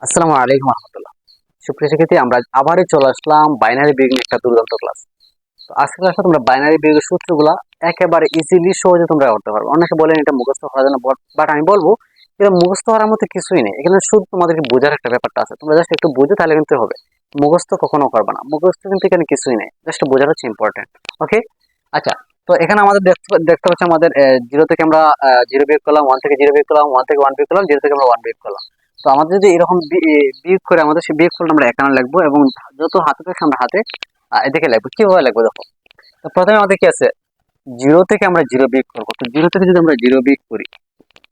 আসসালামু আলাইকুম রহমতুল্লাহ। সুপ্রিয় শিক্ষার্থী, আমরা আবারই চলে আসলাম বাইনারি বিয়োগ নিয়ে একটা দুর্দান্ত ক্লাস। তো আজকে ক্লাসে তোমরা বাইনারি বিয়োগের সূত্রগুলা একেবারে ইজিলি সহজে তোমরা করতে পারবে। অনেকে বলেন এটা মুখস্থ করার জন্য, বাট আমি বলবো এটা মুখস্থ করার মতো কিছুই নেই। এখানে শুধু তোমাদেরকে বোঝার একটা ব্যাপারটা আছে, তোমরা জাস্ট একটু বুঝো তাহলে কিন্তু হবে। মুখস্থ কখনো করবে না, মুখস্থ কিন্তু এখানে কিছুই নেই, জাস্ট বোঝার হচ্ছে ইম্পর্টেন্ট। ওকে, আচ্ছা। তো এখানে আমাদের দেখতে হচ্ছে আমাদের জিরো থেকে আমরা জিরো বিয়োগ করলাম, ওয়ান থেকে জিরো বিয়োগ করলাম, ওয়ান থেকে ওয়ান বিয়োগ করলাম, জিরো থেকে আমরা ওয়ান বিয়োগ করলাম। তো আমাদের যদি এরকম বিয়োগ করে আমাদের সেই বিয়োগ ফলটা আমরা এখানে লিখবো এবং যত হাতে থাকে আমরা হাতে এদিকে লিখবো। কিভাবে লিখবো দেখো। তো প্রথমে আমাদের কি আছে, জিরো থেকে আমরা জিরো বিয়োগ করবো। তো জিরো থেকে যদি আমরা জিরো বিয়োগ করি,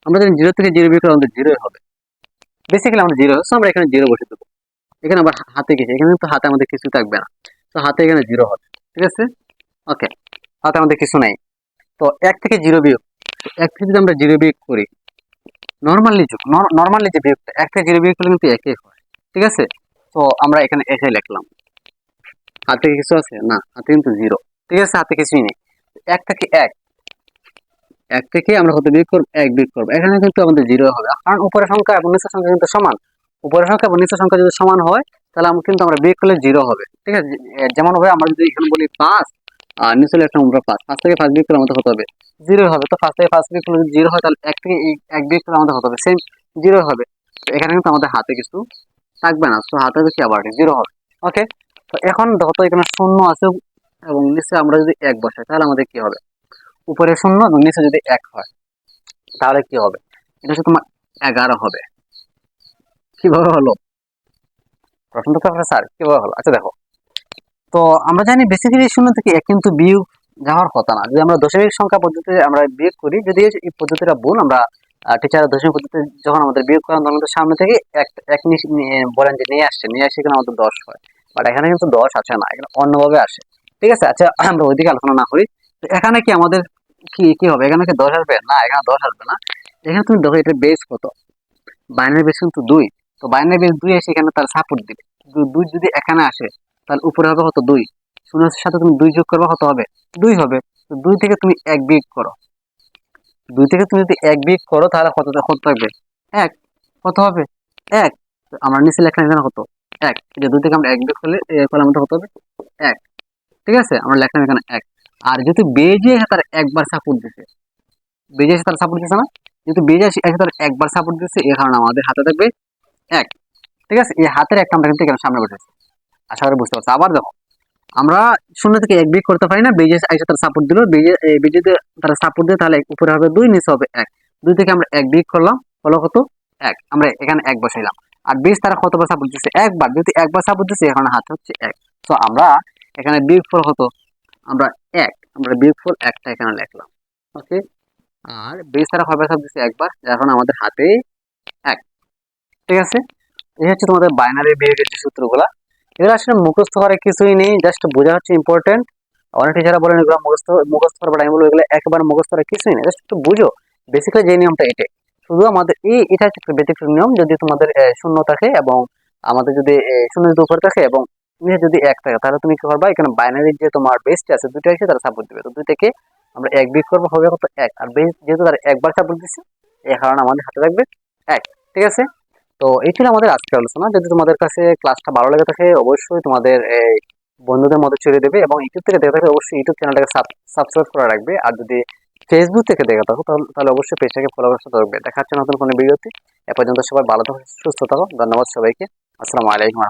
আমরা যদি জিরো থেকে জিরো বিয়োগ করি আমাদের জিরোই হবে। বেসিক্যালি আমরা জিরো হচ্ছে, আমরা এখানে জিরো বসে দেবো। এখানে আবার হাতে কিছু, এখানে তো হাতে আমাদের কিছু থাকবে না, তো হাতে এখানে জিরো হবে। ঠিক আছে, ওকে। হাতে আমাদের কিছু নাই। তো এক থেকে জিরো বিয়োগ, এক থেকে যদি আমরা জিরো বিয়োগ করি, নর্মালি যে বিয়োগটা এক থেকে জিরো বিয়োগ করলে কিন্তু একই হয়। ঠিক আছে, তো আমরা এখানে এসে লিখলাম। হাতে কিছু আছে না, হাতে কিন্তু জিরো। ঠিক আছে, হাতে কিছুই নেই। এক থেকে এক, এক থেকে আমরা কত বিয়োগ করবো, এক বিয়োগ করবো। এখানে কিন্তু আমাদের জিরো হবে, কারণ উপরের সংখ্যা এবং নিচের সংখ্যা কিন্তু সমান। উপরের সংখ্যা এবং নিচের সংখ্যা যদি সমান হয় তাহলে আমরা বিয়োগ করলে জিরো হবে। ঠিক আছে, যেমন ভাবে আমরা যদি এখানে বলি পাঁচ আর নিচে লিখলাম আমরা পাঁচ, পাঁচ থেকে পাঁচ বিয়োগ করলে আমাদের কত হবে, জিরো হবে। তো পাঁচ থেকে পাঁচ বিয়োগ করলে যদি জিরো হয় তাহলে এক থেকে এক বিয়োগ করলে আমাদের কত হবে, সেম জিরো হবে। তো এখানে কিন্তু আমাদের হাতে কিছু থাকবে না, তো হাতে কি আবার জিরো হবে। ওকে, তো এখন দেখো তো এখানে শূন্য আছে এবং নিচে আমরা যদি এক বসাই তাহলে আমাদের কি হবে, উপরে শূন্য এবং নিচে যদি এক হয় তাহলে কি হবে, এটা হচ্ছে তোমার 11 হবে। কিভাবে হলো, প্রশ্ন তো স্যার কিভাবে হলো। আচ্ছা দেখো, তো আমরা জানি বেসিক্যালি শূন্য থেকে এক কিন্তু বিয়োগ যাওয়ার কথা না। যদি আমরা দশমিক সংখ্যা পদ্ধতিতে আমরা বিয়োগ করি, যদি এই পদ্ধতিটা ভুল, আমরা টিচার দশমিক পদ্ধতিতে যখন আমাদের বিয়োগ করেন তখন আমাদের সামনে থেকে এক এক বলেন যে নিয়ে আসে এখানে আমাদের 10 হয়। বাট এখানে কিন্তু 10 আসে না, এখানে অন্যভাবে আসে। ঠিক আছে, আচ্ছা আমরা ওইদিকে আলোচনা না করি। তো এখানে কি আমাদের কি কি হবে, এখানে কি 10 আসবে না, এখানে 10 আসবে না। এখানে তুমি দেখো এটা বেস কত, বাইনারি বেস কিন্তু 2। তো বাইনারি বেস 2 এসে এখানে তার সাপোর্ট দিবে। 2 যদি এখানে আসে তাহলে উপরে হবে কত, 2। শূন্যের সাথে তুমি 2 যোগ করবে, কত হবে, 2 হবে। তো 2 থেকে তুমি 1 বিয়োগ করো, 2 থেকে তুমি যদি 1 বিয়োগ করো তাহলে কত কত থাকবে, 1। কত হবে, 1। আমরা নিচে লেখলাম এখানে কত, 1। এই যে 2 থেকে আমরা 1 বিয়োগ করলে করলে আমাদের কত হবে, 1। ঠিক আছে, আমরা লিখলাম এখানে 1। আর যদি বেজে এসে তার একবার সাপোর্ট দিছে, বেজে এসে তার সাপোর্ট দিছে না, যেহেতু বেজে এসে তার একবার সাপোর্ট দিচ্ছে, এই কারণে আমাদের হাতে থাকবে 1। ঠিক আছে, এই হাতের একটা আমরা কিন্তু এখানে সামনে বসেছি। আশা করি বুঝতে পারছি। আবার দেখো, আমরা শূন্য থেকে এক বিয়োগ করতে পারি না, বেজে এসে তার সাপোর্ট দিল, বেজে তারা সাপোর্ট দিয়ে তাহলে উপরে হবে 2, নিচে হবে 1। 2 থেকে আমরা 1 বিয়োগ করলাম, হলো কত, 1। আমরা এখানে 1 বসাইলাম। আর বেজ তারা কতবার সাপোর্ট দিচ্ছে, একবার। যদি একবার সাপোর্ট দিচ্ছে এখন হাতে হচ্ছে 1। তো আমরা এখানে বিয়োগফল কত, আমরা 1, আমরা বিয়োগফল 1টা এখানে লিখলাম। ওকে, আর বেজ তারা কয়বার সাপোর্ট দিচ্ছে, একবার, এখন আমাদের হাতে 1। ঠিক আছে, এই হচ্ছে তোমাদের বাইনারি বিহেভিয়ার যে সূত্রগুলা। এগুলো আসলে মুখস্থ করার কিছুই নেই, জাস্ট বোঝা হচ্ছে ইম্পর্টেন্ট। অনেক টিচাররা বলেন এগুলো মুখস্থ করবে, আমি বলবো এগুলো একেবারে মুখস্থ করার কিছুই নেই, জাস্ট একটু বুঝো। বেসিক্যালি যে নিয়মটা এটাই, শুধু আমাদের এটা হচ্ছে একটা ব্যতিক্রম নিয়ম। যদি তোমাদের শূন্য থাকে এবং আমাদের যদি শূন্য যদি উপরে থাকে এবং নিচে যদি এক থাকে, তাহলে তুমি কি করবা, এখানে বাইনারি যে তোমার বেসটা আছে দুটো এসে তারা সাপোর্ট দিবে। তো 2 থেকে আমরা 1 বিয়োগ করবো, হবে কত, 1। আর বেস যেহেতু তারা একবার সাপোর্ট দিচ্ছে, এই কারণে আমাদের হাতে থাকবে 1। ঠিক আছে, তো এই ছিল আমাদের আজকের আলোচনা। যদি তোমাদের কাছে ক্লাসটা ভালো লেগে থাকে অবশ্যই তোমাদের এই বন্ধুদের মধ্যে ছড়িয়ে দেবে, এবং ইউটিউব থেকে দেখে থাকলে অবশ্যই ইউটিউব চ্যানেলটাকে সাবস্ক্রাইব করে রাখবে। আর যদি ফেসবুক থেকে দেখে থাকো তাহলে অবশ্যই পেজটাকে ফলো করতে থাকবে। দেখা হচ্ছে নতুন কোনো ভিডিওতে। এ পর্যন্ত সবাই ভালো থাকো, সুস্থ থাকো। ধন্যবাদ সবাইকে। আসসালামু আলাইকুম।